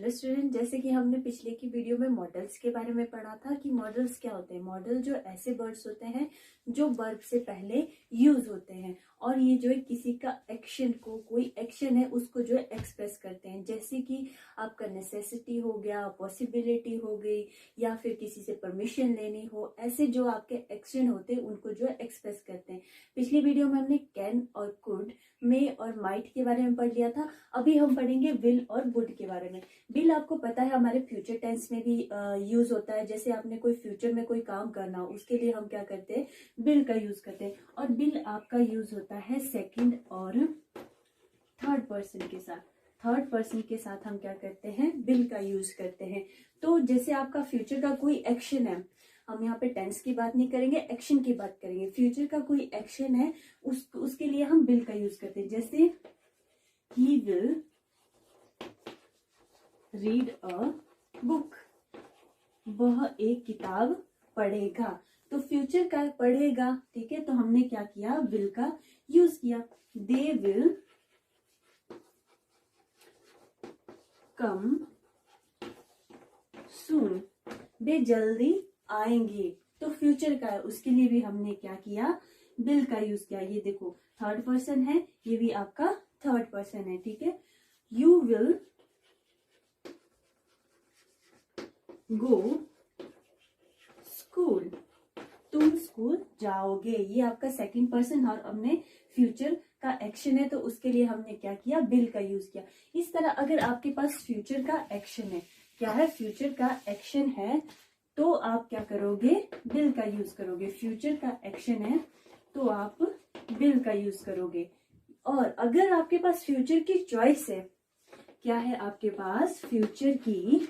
Hello student, जैसे कि हमने पिछले की वीडियो में मॉडल्स के बारे में पढ़ा था कि मॉडल्स क्या होते हैं। मॉडल जो ऐसे वर्ड्स होते हैं जो वर्ब से पहले यूज होते हैं और ये जो है किसी का एक्शन को, कोई एक्शन है उसको जो है एक्सप्रेस करते हैं। जैसे कि आपका नेसेसिटी हो गया, पॉसिबिलिटी हो गई, या फिर किसी से परमिशन लेनी हो, ऐसे जो आपके एक्शन होते हैं उनको जो है एक्सप्रेस करते हैं। पिछली वीडियो में हमने कैन और कुड, मे और माइट के बारे में पढ़ लिया था। अभी हम पढ़ेंगे विल और वुड के बारे में। विल आपको पता है हमारे फ्यूचर टेंस में भी यूज होता है। जैसे आपने कोई फ्यूचर में कोई काम करना हो उसके लिए हम क्या करते हैं, विल का यूज करते हैं। और विल आपका यूज होता है सेकंड और थर्ड पर्सन के साथ। थर्ड पर्सन के साथ हम क्या करते हैं, विल का यूज करते हैं। तो जैसे आपका फ्यूचर का कोई एक्शन है, हम यहाँ पे टेंस की बात नहीं करेंगे, एक्शन की बात करेंगे। फ्यूचर का कोई एक्शन है उसके लिए हम विल का यूज करते हैं। जैसे he will read a book, वह एक किताब पढ़ेगा। तो फ्यूचर का पढ़ेगा, ठीक है, तो हमने क्या किया, विल का यूज किया। they will come soon, वे जल्दी आएंगे। तो फ्यूचर का है, उसके लिए भी हमने क्या किया, विल का यूज किया। ये देखो थर्ड पर्सन है, ये भी आपका थर्ड पर्सन है, ठीक है। यू विल गो स्कूल, तुम स्कूल जाओगे। ये आपका सेकंड पर्सन और हमने फ्यूचर का एक्शन है तो उसके लिए हमने क्या किया, विल का यूज किया। इस तरह अगर आपके पास फ्यूचर का एक्शन है, क्या है, फ्यूचर का एक्शन है, तो आप क्या करोगे, विल का यूज करोगे। फ्यूचर का एक्शन है तो आप विल का यूज करोगे। और अगर आपके पास फ्यूचर की चॉइस है, क्या है आपके पास, फ्यूचर की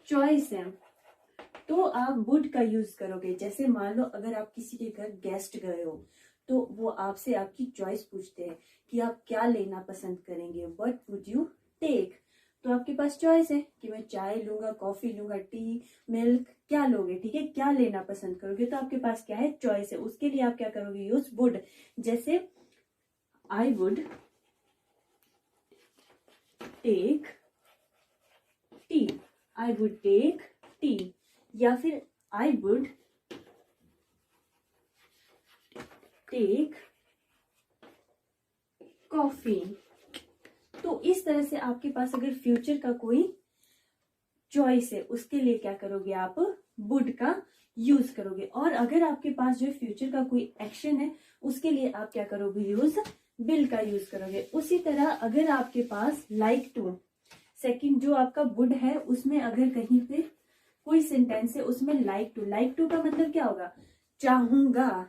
चॉइस है, तो आप वुड का यूज करोगे। जैसे मान लो अगर आप किसी के घर गेस्ट गए हो तो वो आपसे आपकी चॉइस पूछते हैं कि आप क्या लेना पसंद करेंगे, व्हाट वुड यू टेक। तो आपके पास चॉइस है कि मैं चाय लूंगा, कॉफी लूंगा, टी, मिल्क, क्या लोगे, ठीक है, क्या लेना पसंद करोगे। तो आपके पास क्या है, चॉइस है। उसके लिए आप क्या करोगे, यूज वुड। जैसे I would take tea, I would take tea, या फिर आई वुड टेक कॉफी। तो इस तरह से आपके पास अगर फ्यूचर का कोई चॉइस है उसके लिए क्या करोगे, आप वुड का यूज करोगे। और अगर आपके पास जो फ्यूचर का कोई एक्शन है उसके लिए आप क्या करोगे, यूज विल का यूज करोगे। उसी तरह अगर आपके पास लाइक टू, सेकंड जो आपका वुड है उसमें अगर कहीं पे कोई सेंटेंस है उसमें लाइक टू का मतलब क्या होगा, चाहूंगा,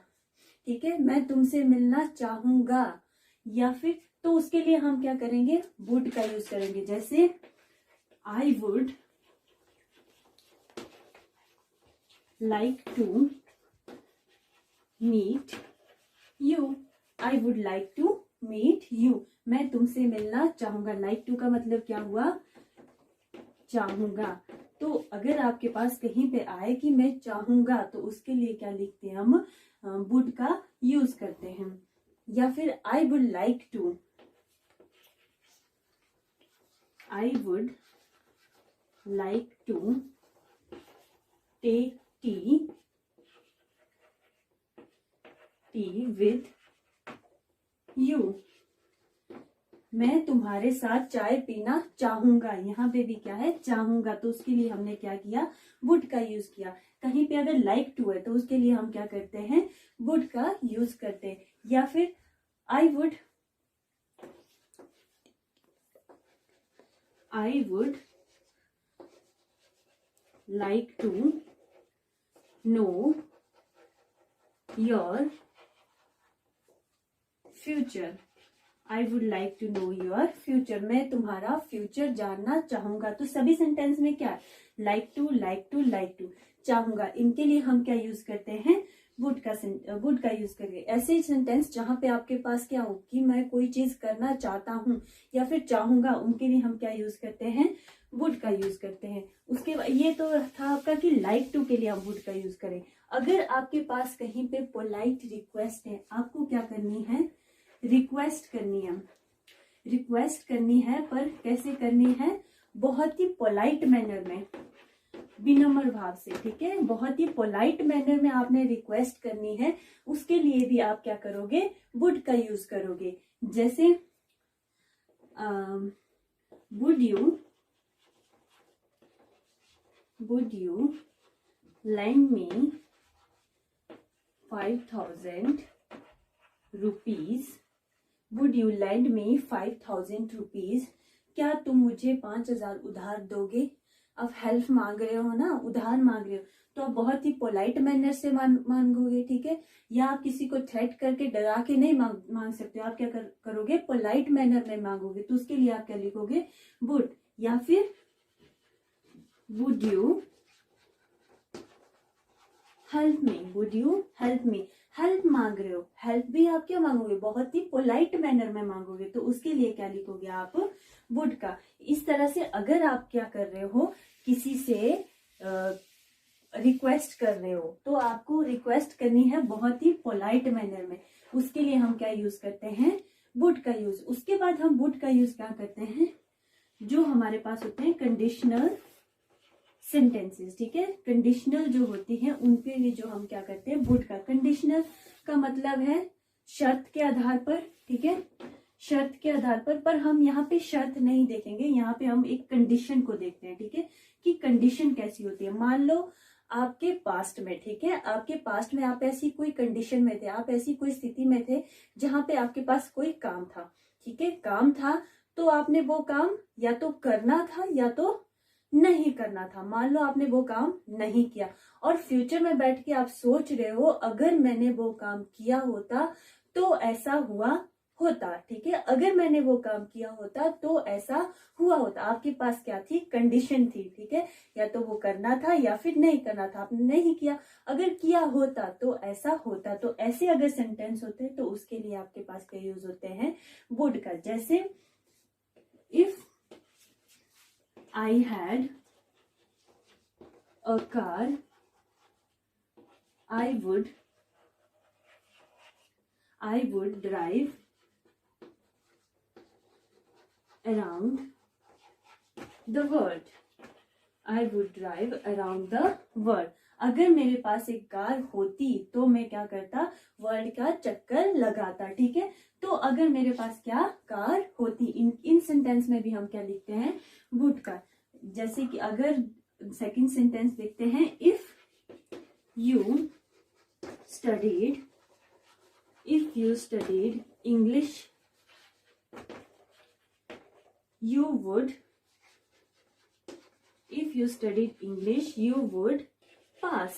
ठीक है, मैं तुमसे मिलना चाहूंगा। या फिर तो उसके लिए हम क्या करेंगे, वुड का यूज करेंगे। जैसे I would like to meet you, I would like to meet you, मैं तुमसे मिलना चाहूंगा। लाइक टू का मतलब क्या हुआ, चाहूंगा। तो अगर आपके पास कहीं पे आए कि मैं चाहूंगा तो उसके लिए क्या लिखते हैं, हम वुड का यूज करते हैं। या फिर I would like to, I would like to take tea with you, मैं तुम्हारे साथ चाय पीना चाहूंगा। यहाँ पे भी क्या है, चाहूंगा, तो उसके लिए हमने क्या किया, वुड का यूज किया। कहीं पे अगर लाइक टू है तो उसके लिए हम क्या करते हैं, वुड का यूज करते हैं। या फिर I would like to know your future, I would like to know your future, मैं तुम्हारा फ्यूचर जानना चाहूंगा। तो सभी सेंटेंस में क्या है, लाइक टू चाहूंगा, इनके लिए हम क्या यूज करते हैं, वुड का यूज करके। ऐसे सेंटेंस जहां पे आपके पास क्या हो कि मैं कोई चीज करना चाहता हूँ या फिर चाहूंगा, उनके लिए हम क्या यूज करते हैं, वुड का यूज करते हैं। उसके बाद ये तो था आपका कि लाइक टू के लिए हम वुड का यूज करें। अगर आपके पास कहीं पे पोलाइट रिक्वेस्ट है, आपको क्या करनी है, रिक्वेस्ट करनी है, पर कैसे करनी है, बहुत ही पोलाइट मैनर में, विनम्र भाव से, ठीक है, बहुत ही पोलाइट मैनर में आपने रिक्वेस्ट करनी है, उसके लिए भी आप क्या करोगे, वुड का यूज करोगे। जैसे would you lend me 5,000 rupees? Would you lend me 5,000 rupees? क्या तुम मुझे 5,000 उधार दोगे? अब हेल्प मांग रहे हो ना, उधार मांग रहे हो, तो आप बहुत ही पोलाइट मैनर से मांगोगे, ठीक है। या आप किसी को थ्रेट करके डरा के नहीं मांग सकते हो, आप क्या करोगे, पोलाइट मैनर में मांगोगे, तो उसके लिए आप क्या लिखोगे, वुड। या फिर would you help me, would you help me, help मांग रहे हो, हेल्प भी आप क्या मांगोगे, बहुत ही पोलाइट मैनर में मांगोगे, तो उसके लिए क्या लिखोगे आप, वुड का। इस तरह से अगर आप क्या कर रहे हो, किसी से रिक्वेस्ट कर रहे हो, तो आपको रिक्वेस्ट करनी है बहुत ही पोलाइट मैनर में, उसके लिए हम क्या यूज करते हैं, वुड का यूज। उसके बाद हम वुड का यूज क्या करते हैं, जो हमारे पास होते हैं कंडीशनल सेंटेंसेस, ठीक है, कंडीशनल जो होती हैं उनके लिए जो हम क्या करते हैं, वुड का। कंडीशनल का मतलब है शर्त के आधार पर, ठीक है, शर्त के आधार पर हम यहाँ पे शर्त नहीं देखेंगे, यहाँ पे हम एक कंडीशन को देखते हैं, ठीक है, कि कंडीशन कैसी होती है। मान लो आपके पास्ट में, ठीक है, आपके पास्ट में आप ऐसी कोई कंडीशन में थे, आप ऐसी कोई स्थिति में थे जहां पे आपके पास कोई काम था, ठीक है, काम था, तो आपने वो काम या तो करना था या तो नहीं करना था। मान लो आपने वो काम नहीं किया, और फ्यूचर में बैठ के आप सोच रहे हो, अगर मैंने वो काम किया होता तो ऐसा हुआ होता, ठीक है, अगर मैंने वो काम किया होता तो ऐसा हुआ होता। आपके पास क्या थी, कंडीशन थी, ठीक है, या तो वो करना था या फिर नहीं करना था, आपने नहीं किया, अगर किया होता तो ऐसा होता। तो ऐसे अगर सेंटेंस होते तो उसके लिए आपके पास क्या यूज होते हैं, वुड का। जैसे if I had a car, I would drive around the world. I would drive around the world. अगर मेरे पास एक कार होती तो मैं क्या करता, वर्ल्ड का चक्कर लगाता, ठीक है। तो अगर मेरे पास क्या कार होती, इन सेंटेंस में भी हम क्या लिखते हैं, वुड का। जैसे कि अगर सेकंड सेंटेंस देखते हैं, if you studied English you would पास।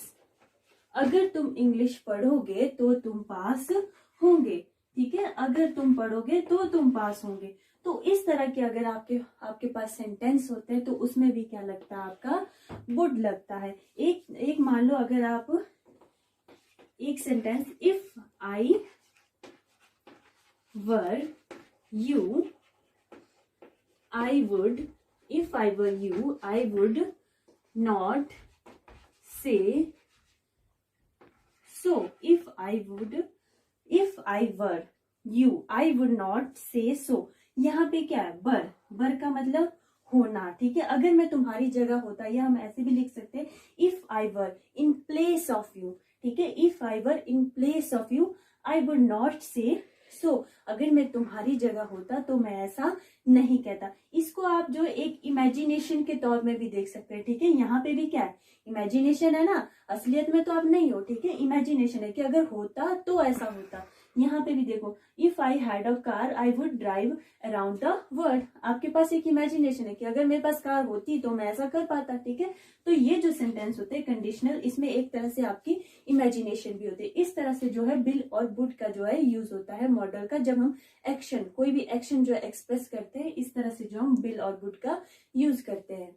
अगर तुम इंग्लिश पढ़ोगे तो तुम पास होंगे, ठीक है, अगर तुम पढ़ोगे तो तुम पास होंगे। तो इस तरह के अगर आपके पास सेंटेंस होते हैं तो उसमें भी क्या लगता है, आपका वुड लगता है। एक मान लो अगर आप एक sentence, if I were you if I were you, I would not say so. If I were you, I would not say so. यहाँ पे क्या है, वर का मतलब होना, ठीक है। अगर मैं तुम्हारी जगह होता, या हम ऐसे भी लिख सकते हैं, if I were in place of you, ठीक है, if I were in place of you I would not से सो। अगर मैं तुम्हारी जगह होता तो मैं ऐसा नहीं कहता। इसको आप जो एक इमेजिनेशन के तौर में भी देख सकते हैं, ठीक है। यहाँ पे भी क्या है, इमेजिनेशन है ना, असलियत में तो आप नहीं हो, ठीक है, इमेजिनेशन है कि अगर होता तो ऐसा होता। यहाँ पे भी देखो, if I had a car I would drive around the world. आपके पास एक इमेजिनेशन है कि अगर मेरे पास कार होती तो मैं ऐसा कर पाता, ठीक है। तो ये जो सेंटेंस होते हैं कंडीशनल, इसमें एक तरह से आपकी इमेजिनेशन भी होती है। इस तरह से जो है बिल और वुड का जो है यूज होता है मॉडल का, जब हम एक्शन, कोई भी एक्शन जो एक्सप्रेस करते हैं, इस तरह से जो हम बिल और वुड का यूज करते हैं।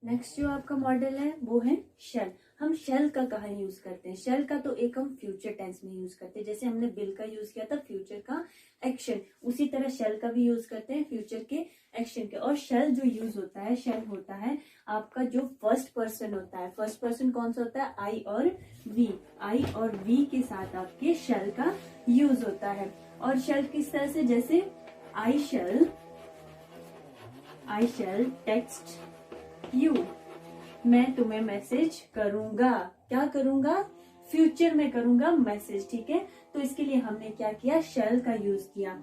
नेक्स्ट जो आपका मॉडल है वो है शेल। हम शेल का कहाँ यूज करते हैं, शेल का तो एक हम फ्यूचर टेंस में यूज करते हैं। जैसे हमने बिल का यूज किया था फ्यूचर का एक्शन, उसी तरह शेल का भी यूज करते हैं फ्यूचर के एक्शन के। और शेल जो यूज होता है, शेल होता है आपका जो फर्स्ट पर्सन होता है। फर्स्ट पर्सन कौन सा होता है, आई और वी। आई और वी के साथ आपके शेल का यूज होता है। और शेल किस तरह से, जैसे I shall I shall text you, मैं तुम्हें मैसेज करूंगा। क्या करूंगा? फ्यूचर में करूंगा मैसेज, ठीक है। तो इसके लिए हमने क्या किया? शैल का यूज किया।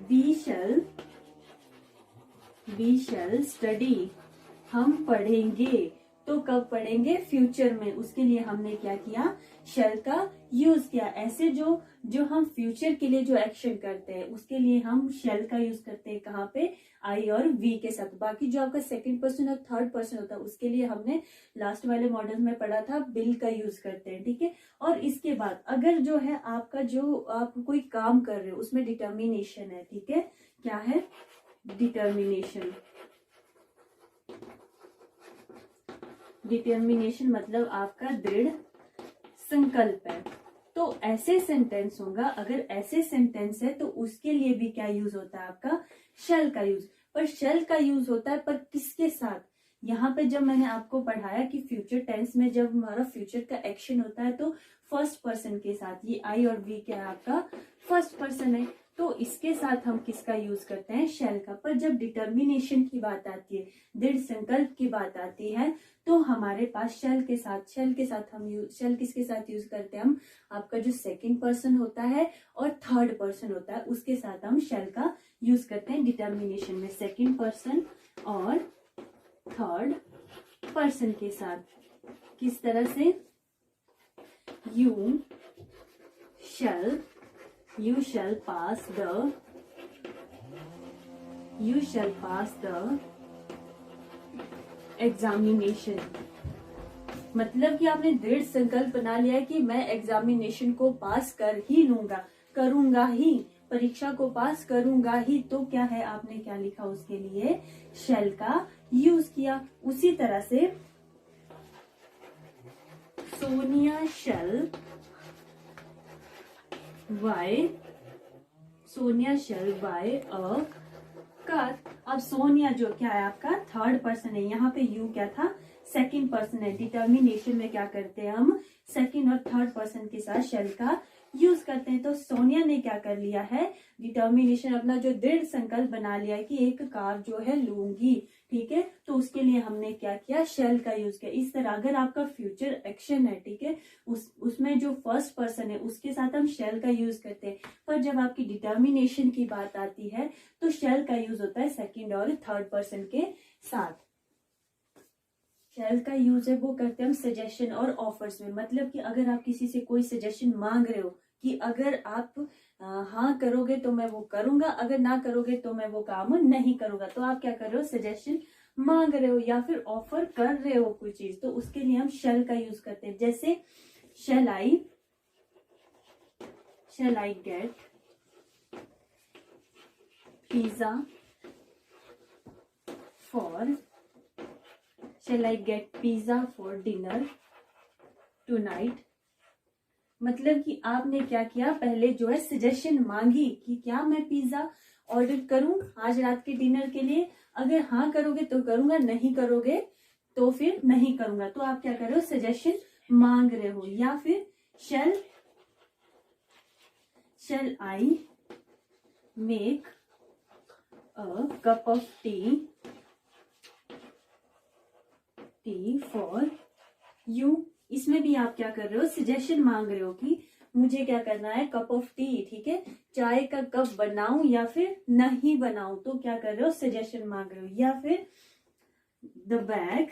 वी शैल स्टडी, हम पढ़ेंगे। तो कब पढ़ेंगे? फ्यूचर में। उसके लिए हमने क्या किया? शैल का यूज किया। ऐसे जो हम फ्यूचर के लिए जो एक्शन करते हैं उसके लिए हम शैल का यूज करते हैं। कहाँ पे? आई और वी के साथ। बाकी जो आपका सेकंड पर्सन और थर्ड पर्सन होता है उसके लिए हमने लास्ट वाले मॉडल में पढ़ा था बिल का यूज करते हैं, ठीक है। और इसके बाद अगर जो है आपका जो आप कोई काम कर रहे हो उसमें डिटर्मिनेशन है, ठीक है। क्या है? डिटर्मिनेशन। डिटर्मिनेशन मतलब आपका दृढ़ संकल्प है। तो ऐसे सेंटेंस होगा, अगर ऐसे सेंटेंस है तो उसके लिए भी क्या यूज होता है? आपका शैल का यूज। पर शैल का यूज होता है पर किसके साथ? यहाँ पे जब मैंने आपको पढ़ाया कि फ्यूचर टेंस में जब हमारा फ्यूचर का एक्शन होता है तो फर्स्ट पर्सन के साथ। ये आई और वी क्या है? आपका फर्स्ट पर्सन है। तो इसके साथ हम किसका यूज करते हैं? शैल का। पर जब डिटर्मिनेशन की बात आती है, दृढ़ संकल्प की बात आती है, तो हमारे पास शैल के साथ हम शैल किसके साथ यूज करते हैं? हम आपका जो सेकंड पर्सन होता है और थर्ड पर्सन होता है उसके साथ हम शैल का यूज करते हैं डिटर्मिनेशन में। सेकंड पर्सन और थर्ड पर्सन के साथ किस तरह से? You shall pass the examination. मतलब कि आपने दृढ़ संकल्प बना लिया है कि मैं एग्जामिनेशन को पास कर ही लूंगा, करूंगा ही, परीक्षा को पास करूंगा ही। तो क्या है? आपने क्या लिखा? उसके लिए शैल का यूज किया। उसी तरह से सोनिया शैल बाय अ कार। अब सोनिया जो क्या है? आपका थर्ड पर्सन है। यहाँ पे यू क्या था? सेकंड पर्सन है। डिटर्मिनेशन में क्या करते हैं हम? सेकंड और थर्ड पर्सन के साथ शैल का यूज करते हैं। तो सोनिया ने क्या कर लिया है? डिटर्मिनेशन, अपना जो दृढ़ संकल्प बना लिया है कि एक कार जो है लूंगी, ठीक है। तो उसके लिए हमने क्या किया? शैल का यूज किया। इस तरह अगर आपका फ्यूचर एक्शन है, ठीक है, उसमें जो फर्स्ट पर्सन है उसके साथ हम शैल का यूज करते हैं। पर जब आपकी डिटर्मिनेशन की बात आती है तो शैल का यूज होता है सेकंड और थर्ड पर्सन के साथ। शैल का यूज है वो करते हैं हम सजेशन और ऑफर्स में। मतलब कि अगर आप किसी से कोई सजेशन मांग रहे हो कि अगर आप हाँ करोगे तो मैं वो करूंगा, अगर ना करोगे तो मैं वो काम नहीं करूंगा, तो आप क्या कर रहे हो? सजेशन मांग रहे हो या फिर ऑफर कर रहे हो कोई चीज, तो उसके लिए हम शैल का यूज करते हैं। जैसे shall I get pizza for dinner tonight. मतलब कि आपने क्या किया? पहले जो है सजेशन मांगी कि क्या मैं पिज्जा ऑर्डर करूं आज रात के डिनर के लिए। अगर हाँ करोगे तो करूंगा, नहीं करोगे तो फिर नहीं करूंगा। तो आप क्या कर रहे हो? सजेशन मांग रहे हो। या फिर shall I make a cup of tea for you. इसमें भी आप क्या कर रहे हो? सजेशन मांग रहे हो कि मुझे क्या करना है? कप ऑफ टी, ठीक है, चाय का कप बनाऊं या फिर नहीं बनाऊं। तो क्या कर रहे हो? सजेशन मांग रहे हो। या फिर the bag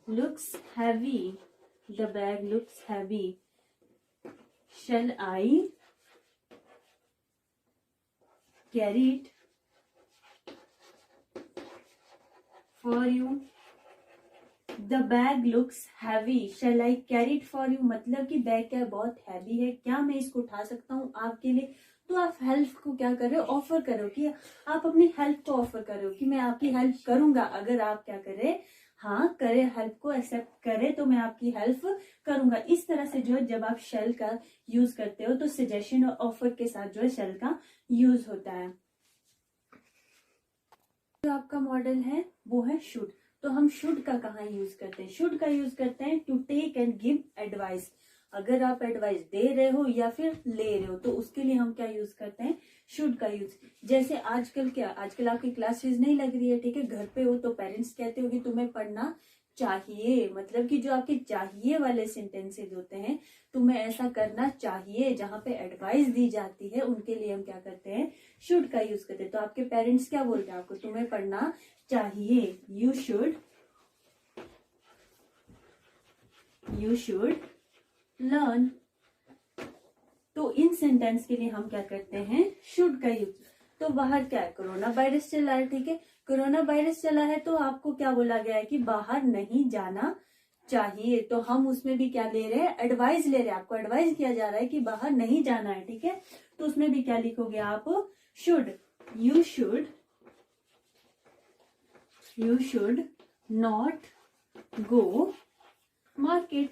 looks heavy. Shall I carry it for you. The bag looks heavy, shall I carry it for you. मतलब कि बैग क्या बहुत हैवी है, क्या मैं इसको उठा सकता हूँ आपके लिए? तो आप हेल्प को क्या कर रहे हो? ऑफर करो कि आप अपनी हेल्प को ऑफर कर रहे हो कि मैं आपकी हेल्प करूंगा। अगर आप क्या करें? हाँ करे, हेल्प को एक्सेप्ट करे तो मैं आपकी हेल्प करूंगा। इस तरह से जो है जब आप शैल का यूज करते हो तो सजेशन और ऑफर के साथ जो है शैल का यूज होता है। जो आपका मॉडल है वो है शुड। तो हम शुड का कहाँ यूज करते हैं? शुड का यूज करते हैं to take and give advice. अगर आप एडवाइस दे रहे हो या फिर ले रहे हो तो उसके लिए हम क्या यूज करते हैं, शुड का यूज। जैसे आजकल आपकी क्लासेस नहीं लग रही है, ठीक है, घर पे हो तो पेरेंट्स कहते हो कि तुम्हें पढ़ना चाहिए, मतलब कि जो आपके चाहिए वाले सेंटेंसेस होते हैं, तुम्हें ऐसा करना चाहिए, जहां पे एडवाइस दी जाती है, उनके लिए हम क्या करते हैं, शुड का यूज करते हैं। तो आपके पेरेंट्स क्या बोल रहे हैं आपको, तुम्हें पढ़ना चाहिए, यू शुड लर्न। तो इन सेंटेंस के लिए हम क्या करते हैं, शुड का यूज। तो बाहर क्या है, कोरोना वायरस चला है, ठीक है, कोरोना वायरस चला है तो आपको क्या बोला गया है कि बाहर नहीं जाना चाहिए। तो हम उसमें भी क्या ले रहे हैं, एडवाइस ले रहे हैं, आपको एडवाइस किया जा रहा है कि बाहर नहीं जाना है, ठीक है। तो उसमें भी क्या लिखोगे आप, should, you should not go market,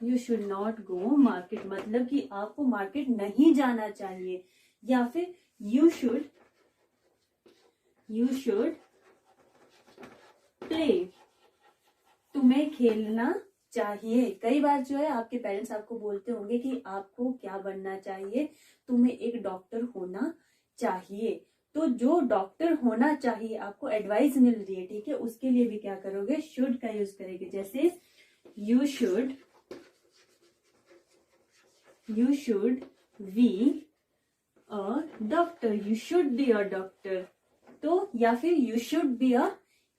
you should not go market, मतलब कि आपको मार्केट नहीं जाना चाहिए। या फिर यू शुड प्ले, तुम्हें खेलना चाहिए। कई बार जो है आपके पेरेंट्स आपको बोलते होंगे कि आपको क्या बनना चाहिए, तुम्हें एक डॉक्टर होना चाहिए। तो जो डॉक्टर होना चाहिए आपको एडवाइस मिल रही है, ठीक है, उसके लिए भी क्या करोगे, शुड का यूज करेंगे। जैसे you should be a doctor, you should be a doctor. तो या फिर you should be a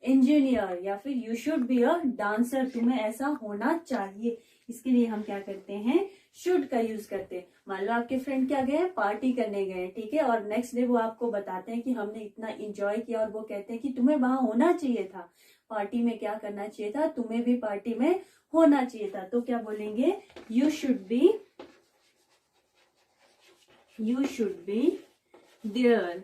engineer, या फिर you should be a dancer, तुम्हें ऐसा होना चाहिए। इसके लिए हम क्या करते हैं, शुड का यूज करते हैं। मान लो आपके फ्रेंड क्या गए, पार्टी करने गए, ठीक है, और नेक्स्ट डे वो आपको बताते हैं कि हमने इतना एंजॉय किया, और वो कहते हैं कि तुम्हें वहां होना चाहिए था, पार्टी में क्या करना चाहिए था, तुम्हें भी पार्टी में होना चाहिए था। तो क्या बोलेंगे, यू शुड बी देयर,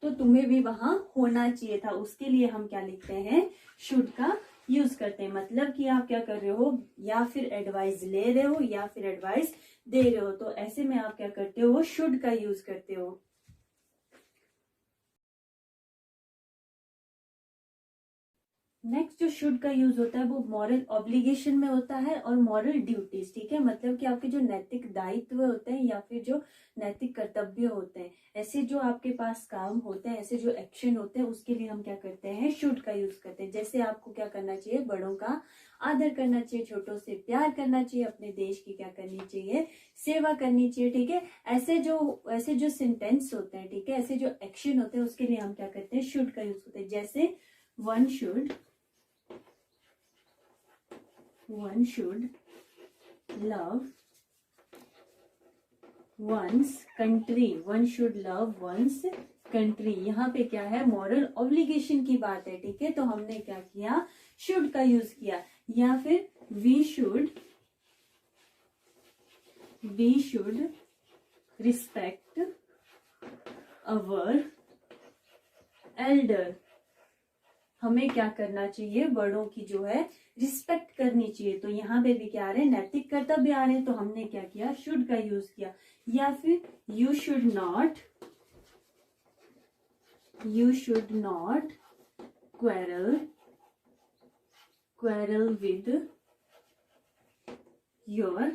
तो तुम्हें भी वहां होना चाहिए था। उसके लिए हम क्या लिखते हैं, शुड का यूज करते हैं। मतलब कि आप क्या कर रहे हो, या फिर एडवाइस ले रहे हो या फिर एडवाइस दे रहे हो, तो ऐसे में आप क्या करते हो, शुड का यूज करते हो। नेक्स्ट जो शुड का यूज होता है वो मॉरल ऑब्लिगेशन में होता है और मॉरल ड्यूटीज, ठीक है, मतलब कि आपके जो नैतिक दायित्व होते हैं या फिर जो नैतिक कर्तव्य होते हैं, ऐसे जो आपके पास काम होते हैं, ऐसे जो एक्शन होते हैं, उसके लिए हम क्या करते हैं, शुड का यूज करते हैं। जैसे आपको क्या करना चाहिए, बड़ों का आदर करना चाहिए, छोटों से प्यार करना चाहिए, अपने देश की क्या करनी चाहिए, सेवा करनी चाहिए, ठीक है। ऐसे जो सेंटेंस होते हैं, ठीक है, ऐसे जो एक्शन होते हैं, उसके लिए हम क्या करते हैं, शुड का यूज करते हैं। जैसे one should love one's country, one should love one's country। यहाँ पे क्या है, मॉरल ऑब्लिगेशन की बात है, ठीक है, तो हमने क्या किया, शुड का यूज किया। या फिर we should respect our elder, हमें क्या करना चाहिए, बड़ों की जो है रिस्पेक्ट करनी चाहिए। तो यहाँ पे भी क्या आ रहे हैं, नैतिक कर्तव्य आ रहे हैं, तो हमने क्या किया, शुड का यूज किया। या फिर you should not quarrel with your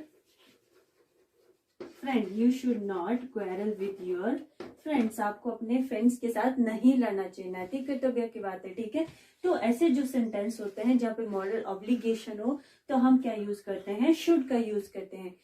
friend, you should not quarrel with your friends, आपको अपने फ्रेंड्स के साथ नहीं लड़ना चाहिए, नैतिक कर्तव्य की बात है, ठीक है। तो ऐसे जो सेंटेंस होते हैं जहाँ पे मॉरल ऑब्लिगेशन हो, तो हम क्या यूज करते हैं, शुड का यूज करते हैं।